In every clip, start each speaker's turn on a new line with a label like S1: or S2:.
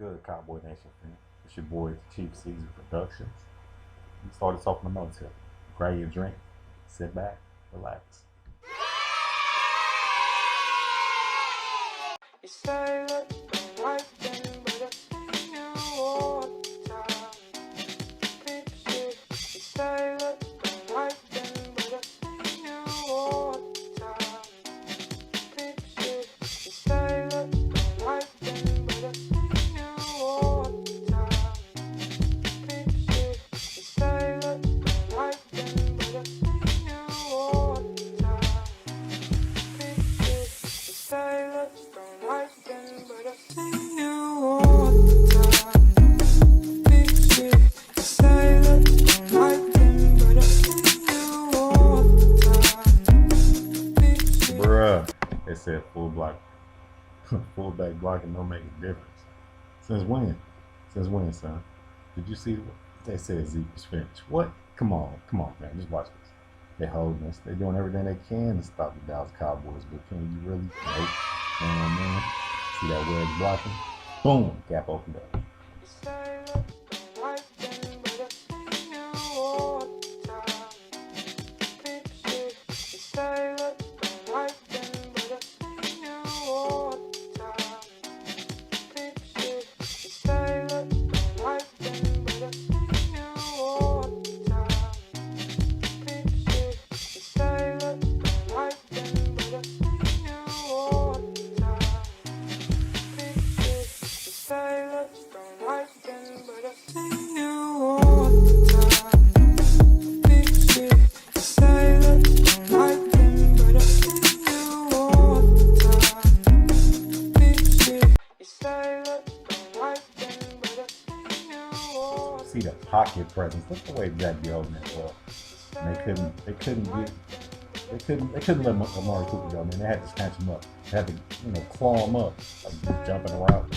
S1: Good, Cowboy Nation fan? It's your boy, Chief Caesar Productions. We started talking about no tip. Grab your drink, sit back, relax. You say that the right thing, but I see you all the time. Bitch, you say that the right thing, but I see you all the time. Bitch, you say that the right thing, but I see you all the time. Bitch, you say that the right thing, but I see you all the time. Bitch, you say that the right thing, but I see you all the time. Bitch, you say that the right thing, but I see you all the time. Bitch, bruh, it said full block, full back blocking don't make a difference. Since when? Since when, son? Did you see what they said? Zeke was finished. What? Come on, man. Just watch this. They holding us. They're doing everything they can to stop the Dallas Cowboys, but can you really? Nope. Man. See that wedge blocking? Boom. Gap opened up. You say that the right thing, but I see you all the time. Bitch, you say that the right thing, but I see you all the time. Bitch, you say that the right thing, but I see you all the time. Bitch, you say that the right thing, but I see you all the time. Bitch, you say that the right thing, but I see you all the time. Bitch, you say that the right thing, but I see you all the time. Bitch, you say that the right thing, but I see you all the time. See the pocket presence. Look the way Jack be holding that ball. And they couldn't let Amari Cooper go, man. They had to snatch him up. They had to, claw him up, like just jumping around.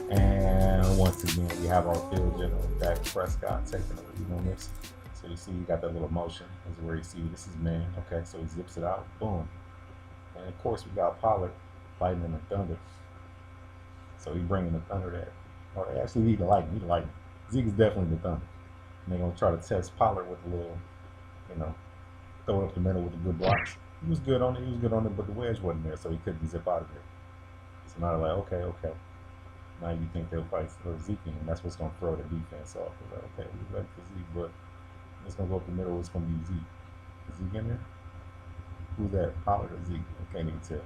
S1: And once again, we have our field general, Dak Prescott, taking the lead on this. So you see, you got that little motion. This is where you see this is man. Okay, so he zips it out, boom. And of course, we got Pollard fighting in the thunder. So he's bringing the thunder there. Or they actually need the lightning. Zeke is definitely the thunder. And they're going to try to test Pollard with a little, throw it up the middle with the good blocks. He was good on it, but the wedge wasn't there, so he couldn't zip out of there. So now they're like, okay. Now you think they'll fight for Zeke, and that's what's going to throw the defense off. They're like, okay, we're ready for Zeke, but it's going to go up the middle. It's going to be Zeke. Is Zeke in there? Who's that? Pollard or Zeke? I can't even tell.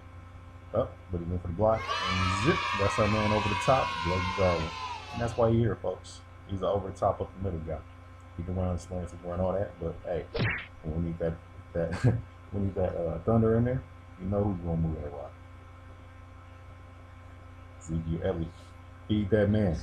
S1: Up, but he went for the block, and zip. That's our man over the top, Blake Jarwin. And that's why you're here, folks. He's an over the top, up the middle guy. He can run slants, he can run all that, but hey, when we need that thunder in there, you know who's going to move that rock. Zeke Elliott. Feed that man.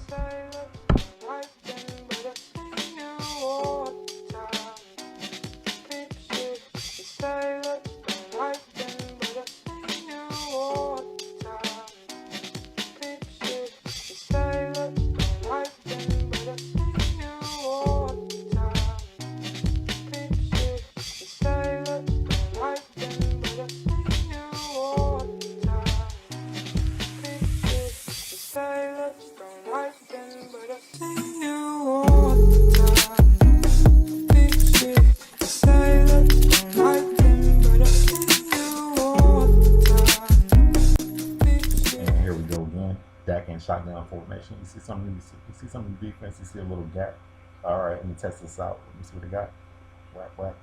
S1: Dak in shotgun formation. You see some of the defense. You see a little gap. All right, let me test this out. Let me see what they got. Whack.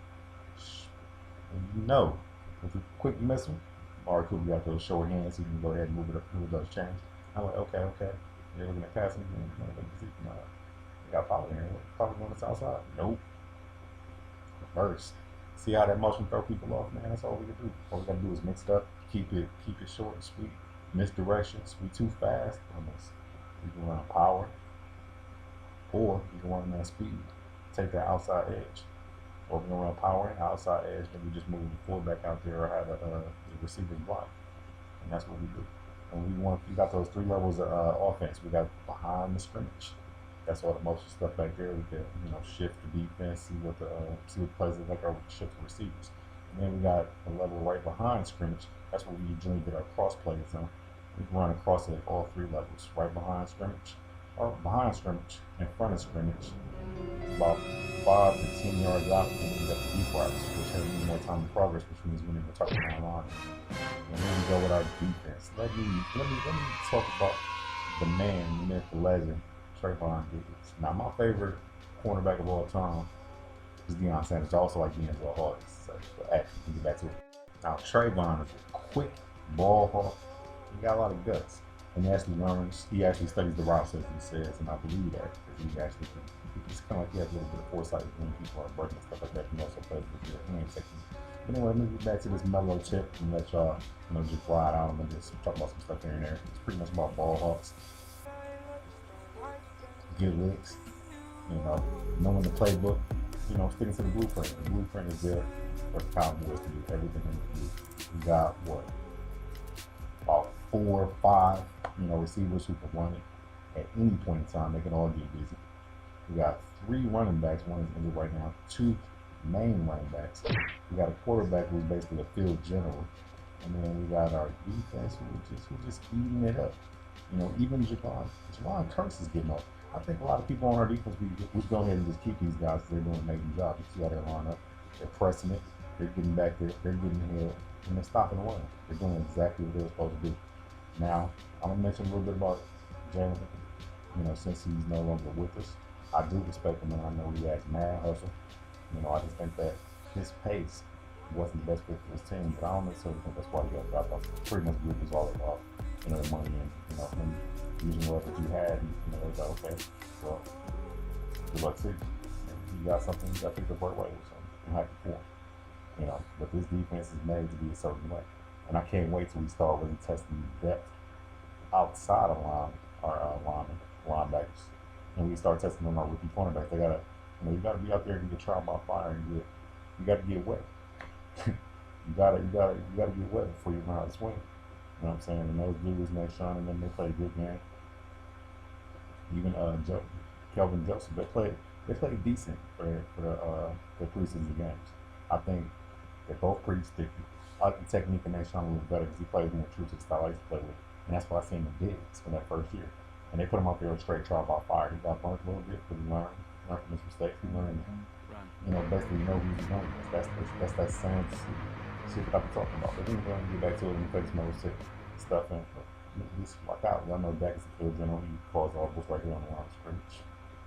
S1: And with a quick missile, Amari Cooper got those short hands. So you can go ahead and move those chains. I'm like, okay. They're looking at passing again. They got Pollard here. Pollard on the outside. Nope. Reverse. See how that motion throw people off, man? That's all we can do. All we gotta do is mix it up, keep it short and sweet. Misdirections, we too fast on this. We can run power, or you can run that speed. Take that outside edge.
S2: Or we're gonna run power and outside edge, then we just move the fullback out there or have the receivers block, and that's what we do. And we got those three levels of offense. We got behind the scrimmage. That's all the motion stuff back there. We can shift the defense, see what plays look like, or we can shift the receivers. And then we got a level right behind scrimmage. That's where we usually get our cross plays on. We can run across it at all three levels, right behind scrimmage, or behind scrimmage, in front of scrimmage, about 5 to 10 yards out, and then we got the deep routes, which have more time in progress, which means we need to touch down line. And then we go with our defense. Let me talk about the man, myth, the legend, Trayvon Diggs. Now, my favorite cornerback of all time is Deion Sanders. I also like Denzel Hall. So, actually, get back to it. Now, Trayvon is a quick ball hawk. He got a lot of guts. And he actually studies the routes, as he says, and I believe that. Because he actually, it's kind of like he has a little bit of foresight when people are breaking and stuff like that. He also plays with your hand technique. But anyway, let me get back to this mellow tip and let y'all, just ride out and just talk about some stuff here and there. It's pretty much about ball hawks, good licks, knowing the playbook, sticking to the blueprint. The blueprint is there for the Cowboys to do everything they need to do. We got about 4 or 5, receivers who can run it at any point in time. They can all get busy. We got 3 running backs. One is injured right now. 2 main running backs. We got a quarterback who's basically a field general, and then we got our defense who's just eating it up. Even Javon Curse is getting up. I think a lot of people on our defense, we go ahead and just keep these guys because they're doing an amazing job. You see how they're lining up. They're pressing it. They're getting back there. They're getting ahead. And they're stopping the run. They're doing exactly what they're supposed to do. Now, I'm going to mention a little bit about Jalen. Since he's no longer with us, I do respect him, and I know he has mad hustle. I just think that his pace wasn't the best fit for his team, but I don't necessarily think that's why he got dropped off. Pretty much group was all about, the money and, him using whatever he had, and, it was like, okay, well, good luck to you. You got something, you got to pick the right way, so I'm happy for him. But this defense is made to be a certain way. And I can't wait till we start really testing depth outside of linebackers. And we start testing them on rookie cornerbacks. They gotta, you gotta be out there and get tried by fire and you gotta get wet. you gotta get wet before you learn how to swing. You know what I'm saying? And those dudes, Sean and them, they play a good game. Even Kelvin Joseph, they played decent for the preseason games. I think they're both pretty sticky. I like the technique in Sean a little better because he plays more true to the style I used to play with. And that's why I seen the bigs from that first year. And they put him out there with straight trial by fire. He got burnt a little bit, but he learned from his mistakes. He learned, basically know who he's going against. That's that same shit that I've been talking about. But then we're going to get back to it and play some other shit stuff. And just like y'all know Dak is a field general. He calls audibles right here on the line of scrimmage.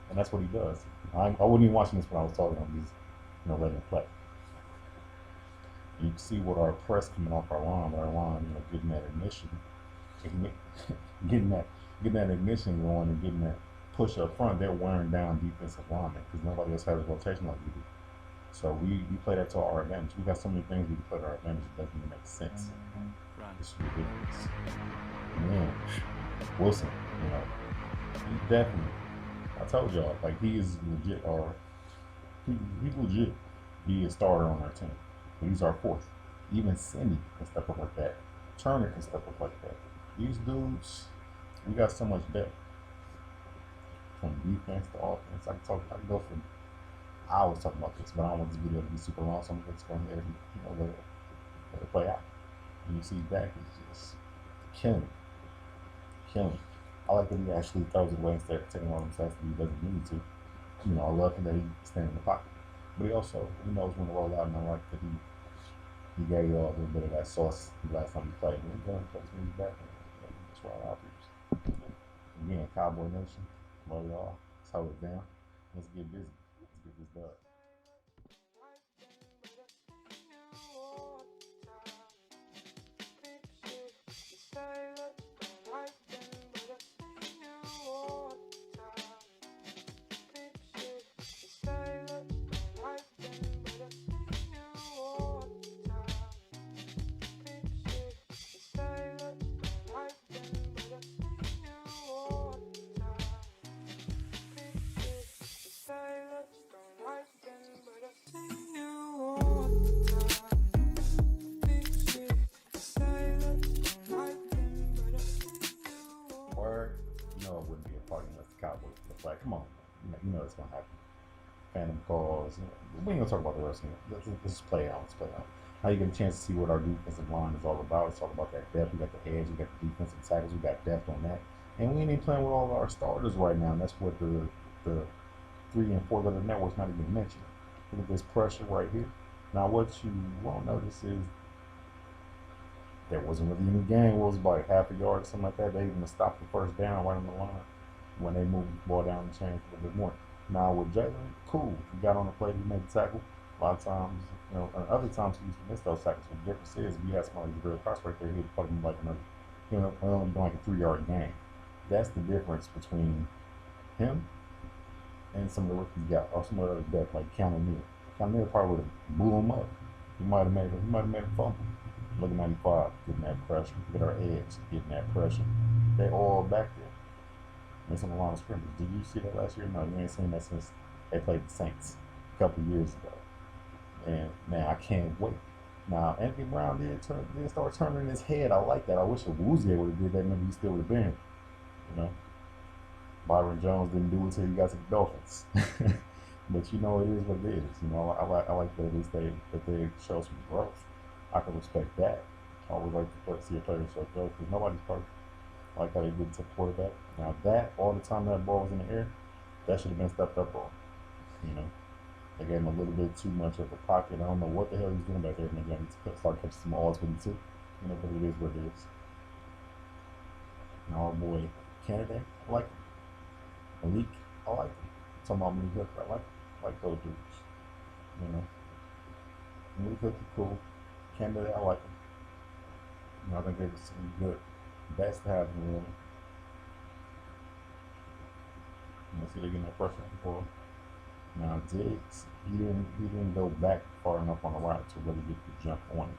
S2: And that's what he does. I wasn't even watching this when I was talking. I'm just, letting him play. You can see what our press coming off our line, getting that ignition, getting that ignition going and getting that push up front. They're wearing down defensive linemen because nobody else has a rotation like we do. So we play that to our advantage. We got so many things we can play to our advantage. It doesn't even make sense. It's ridiculous. Man, Wilson, he definitely. I told y'all, like he is legit, or he's legit. Be a starter on our team. But he's our 4th. Even Cindy can step up like that. Turner can step up like that. These dudes, we got so much depth from defense to offense. I can go for hours talking about this, but I don't want this video to be super long, so I'm just going to let it play out. And you see Dak is just killing. I like that he actually throws it away instead of taking all them sacks that he doesn't need to. I love that he stands in the pocket. But he knows when to roll out, and I like that he gave you all a little bit of that sauce the last time he played. When he goes and plays when he's back, that's why I out. Again, Cowboy Nation, love y'all. Let's hold it down. Let's get busy. Let's get this done.
S1: Say let's go right
S2: like, come on, you know it's gonna happen. Phantom calls. We ain't gonna talk about the rest of it. Let's just play out. Let's play out. Now you get a chance to see what our defensive line is all about. It's all about that depth. We got the edge. We got the defensive tackles. We got depth on that. And we ain't even playing with all of our starters right now. And that's what the 3 and 4 letter network's not even mentioned. Look at this pressure right here. Now what you won't notice is there wasn't really any game. It was about half a yard or something like that. They even stopped the first down right on the line when they moved the ball down the chain a little bit more. Now with Jalen, cool. He got on the play, he made the tackle. A lot of times, and other times he used to miss those tackles. But the difference is, if you had somebody like Jabril Cox right there, he'd put him like another, only been like a 3 yard game. That's the difference between him and some of the rookies got, or some of the other depth like Cam Neal. Cam Neal probably would have blew him up. He might have made a fumble. Look at 95, getting that pressure. Look at our edge, getting that pressure. They all back there. It's on the line of scrimmage. Did you see that last year? No, you ain't seen that since they played the Saints a couple of years ago. And man, I can't wait. Now Anthony Brown did start turning his head. I like that. I wish Awuzie would have did that. Maybe he still would have been. Byron Jones didn't do it until he got to the Dolphins. But it is what it is. I like that at least they show some growth. I can respect that. I always like to see a player show growth because nobody's perfect. I like how they did to quarterback. Now that all the time that ball was in the air, that should have been stepped up on. They gave him a little bit too much of a pocket. I don't know what the hell he's doing back there. Maybe I need to start catching some balls with him too. But it is what it is. And our boy Canada, I like him. Malik, I like him. Talking about Malik Hooker, I like those dudes. Malik Hooker, cool. Canada, I like him. I think they were some good. Best to have in the room. See, they're getting that pressure on the ball. Now Diggs, he didn't go back far enough on the route to really get the jump on it.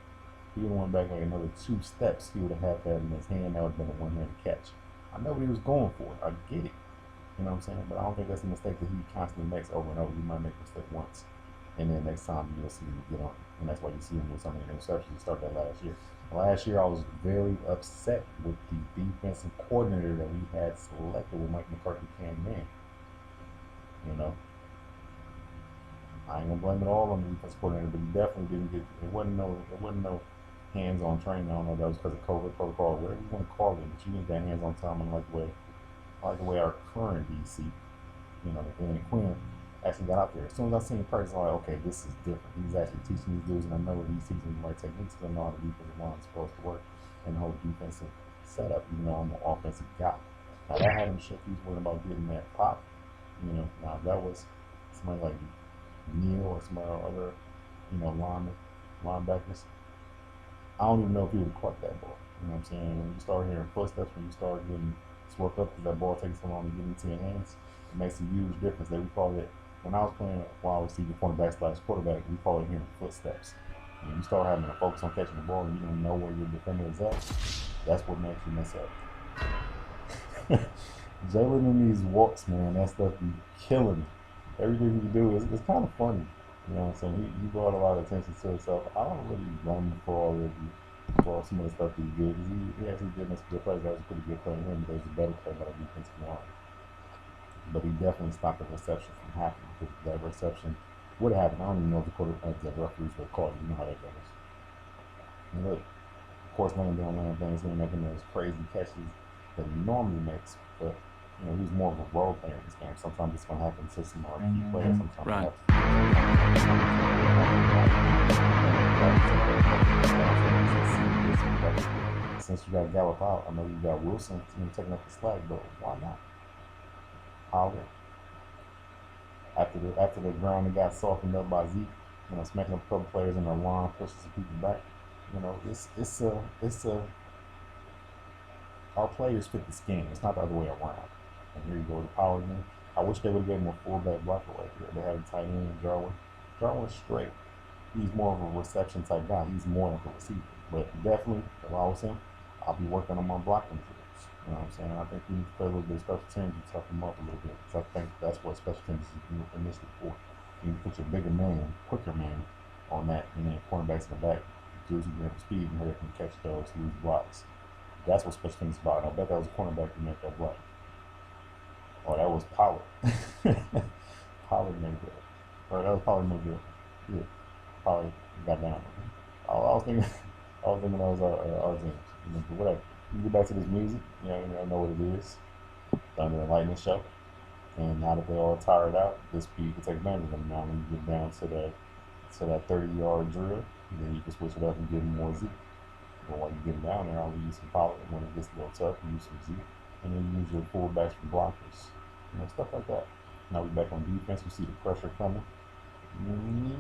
S2: If he would have went back like another 2 steps, he would have had that in his hand. That would have been a one-handed catch. I know what he was going for. I get it. You know what I'm saying? But I don't think that's a mistake that he constantly makes over and over. He might make a mistake once, and then next time you'll see him get on it. And that's why you see him with some of the interceptions. He started that last year. Last year, I was very upset with the defensive coordinator that we had selected when Mike McCarthy came in. I ain't gonna blame it all on the defensive coordinator, but he definitely didn't get. It wasn't no hands-on training. I don't know if that was because of COVID protocol, whatever you want to call it. But you need that hands-on time, and I like the way our current DC, and Quinn actually got out there. As soon as I seen practice, I'm like, okay, this is different. He's actually teaching these dudes, and I know he's teaching the right techniques because I know how the defensive line is supposed to work and the whole defensive setup. I'm an offensive guy. Now that had him shook. He's worried about getting that pop. Now if that was somebody like Neal or some other, linebackers, I don't even know if he would have caught that ball. You know what I'm saying? When you start hearing footsteps, when you start getting swept up because that ball takes so long to get into your hands, it makes a huge difference. We call it, when I was playing wide receiver, cornerback/quarterback, we call it hearing footsteps. When you start having to focus on catching the ball and you don't know where your defender is at, that's what makes you mess up. Jalen in these walks, man, that stuff be killing me. Everything he do is kind of funny. You know what I'm saying? He brought a lot of attention to himself. I don't really blame him for some of the stuff he did. He actually did make some good plays. That was a pretty good play in him. But there was a better play by the defensive line. But he definitely stopped the reception from happening. Because that reception would have happened. I don't even know if the referees would call it. You know how that goes. And look, of course, Lane things, making those crazy catches that he normally makes. But he's more of a role player in this game. Sometimes it's going to happen to some more key players. Sometimes
S3: Right.
S2: Since you got Gallup out, I know you got Wilson taking up the slack, but why not? However, after the ground got softened up by Zeke, smacking up a couple players in the line, pushing some people back. It's our players fit the scheme. It's not the other way around. And here you go, the power game. I wish they would have given him a fullback blocker right here. They had a tight end, Jarwin. Jarwin's straight. He's more of a reception type guy. He's more like a receiver. But definitely, if I was him, I'll be working on my blocking drills. You know what I'm saying? I think he needs to play a little bit of special teams and toughen him up a little bit. Because I think that's what special teams is initially for. You put your bigger man, quicker man on that, and then cornerbacks in the back. Dudes who can have speed and hurry up and catch those loose blocks. That's what special teams is about. And I bet that was a cornerback who made that block. Oh, that was Pollard. Pollard Mayfield. Or that was Pollard Mayfield. Yeah, Pollard got down. I was thinking, I was thinking that was Argentine. You know, but whatever. You get back to this music. You know what it is. Thunder and Lightning show. And now that they're all tired out, this speed can take advantage of them. Now when you get down to that 30-yard drill, then you can switch it up and give them more Z. But while you get down there, I'll use some Pollard. When it gets a little tough, you use some Z. And then you use your fullbacks for blockers. Stuff like that. Now we're back on defense. We see the pressure coming.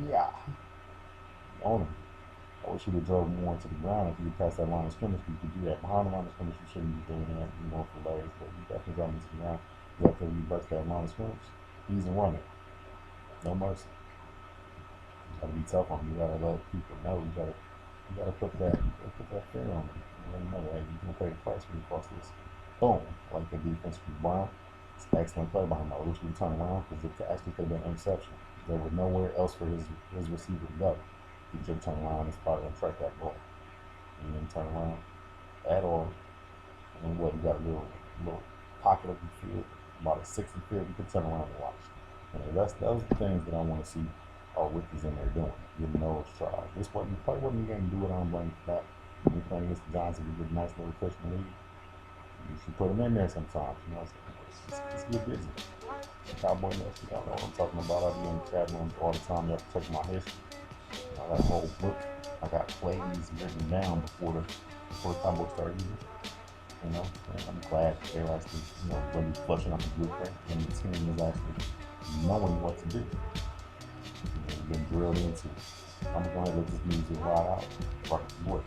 S2: Yeah. On him. I wish you would drove more into the ground if you could pass that line of scrimmage. You could do that. Behind the line of scrimmage, you shouldn't be doing that, for legs. But you definitely drive into the ground. After you burst that line of scrimmage, he's a runner. No mercy. You gotta be tough on him. You gotta let people know. You gotta put that fear on them. Let them know, hey, you can pay the price when you cross this. Boom. Like the defense from Brown. It's an excellent play behind him. I wish we would turn around because it actually could have been an interception. There was nowhere else for his receiver to go. He should turn around and probably gonna track that ball. He didn't turn around at all. And what, you got a little pocket of the field, about a 60 field, you could turn around and watch. Those are the things that I want to see our rookies in there doing. Getting those tries. This wasn't a game to do it on blank for that. When you're playing against the Giants, if you get a nice little cushion lead, you should put them in there sometimes. It's get busy. Cowboy Nation, y'all know what I'm talking about. I be in the chat rooms all the time. Y'all can check my history. I got a whole book. I got plays written down before the Cowboys started using. And I'm glad they're actually, really flushing out the blueprint and the team is actually knowing what to do. Been drilled into. I'm going to let this music ride out. Rock the board.